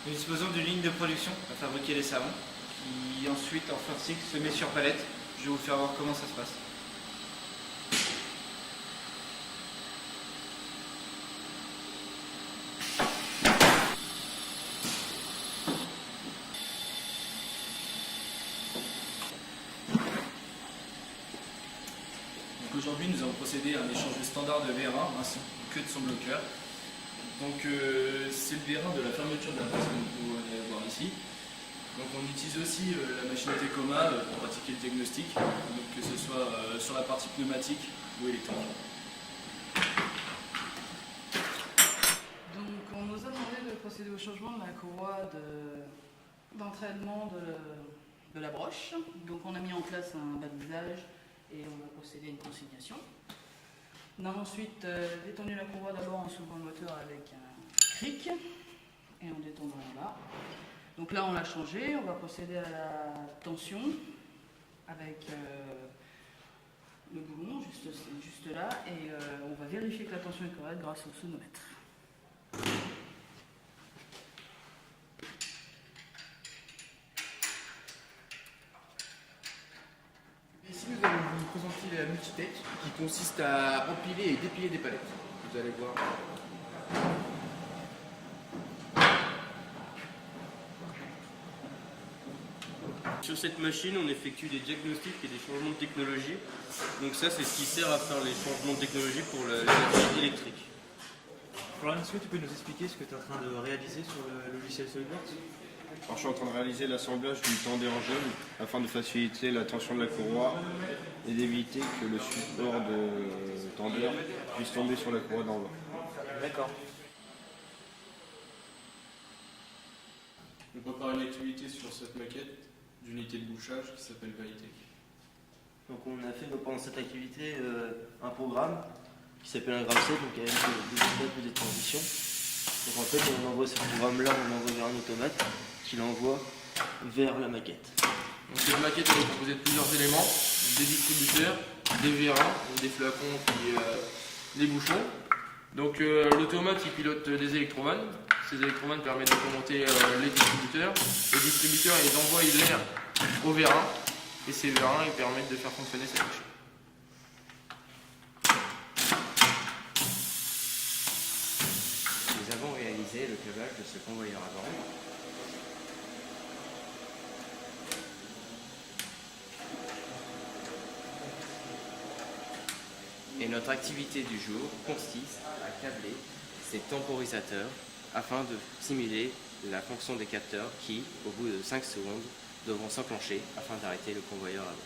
Nous disposons d'une ligne de production à fabriquer les savons, qui ensuite, en fin de cycle, se met sur palette. Je vais vous faire voir comment ça se passe. Aujourd'hui, nous avons procédé à un échange standard de vérin ainsi que de son bloqueur. Donc, c'est le vérin de la fermeture de la presse que vous pouvez voir ici. Donc, on utilise aussi la machine Tecoma pour pratiquer le diagnostic, donc que ce soit sur la partie pneumatique ou électrique. Donc, on nous a demandé de procéder au changement de la courroie d'entraînement de la broche. Donc, on a mis en place un balisage et on va procéder à une consignation. On a ensuite détendu la courroie d'abord en soulevant le moteur avec un cric et en détendant là. Donc là on l'a changé, on va procéder à la tension avec le boulon juste là et on va vérifier que la tension est correcte grâce au sonomètre. Ici, nous allons vous présenter la multitech qui consiste à empiler et dépiler des palettes. Vous allez voir. Sur cette machine, on effectue des diagnostics et des changements de technologie. Donc ça, c'est ce qui sert à faire les changements de technologie pour l'énergie électrique. Florian, est-ce que tu peux nous expliquer ce que tu es en train de réaliser sur le logiciel SolidWorks? Alors, je suis en train de réaliser l'assemblage du tendeur jaune afin de faciliter la tension de la courroie et d'éviter que le support de tendeur puisse tomber sur la courroie d'envoi. D'accord. On prépare une activité sur cette maquette d'unité de bouchage qui s'appelle Valitech. Donc on a fait pendant cette activité un programme qui s'appelle un graph set, donc avec des étapes de transition. Donc en fait on envoie ce programme-là, on l'envoie vers un automate qui l'envoie vers la maquette. Donc cette maquette elle est composée de plusieurs éléments, des distributeurs, des vérins, des flacons, des bouchons. Donc l'automate il pilote des électromanes. Ces électromanes permettent de remonter les distributeurs. Les distributeurs ils envoient l'air aux vérins et ces vérins ils permettent de faire fonctionner cette machine. Nous avons réalisé le câblage de ce convoyeur avant. Et notre activité du jour consiste à câbler ces temporisateurs afin de simuler la fonction des capteurs qui, au bout de 5 secondes, devront s'enclencher afin d'arrêter le convoyeur avant.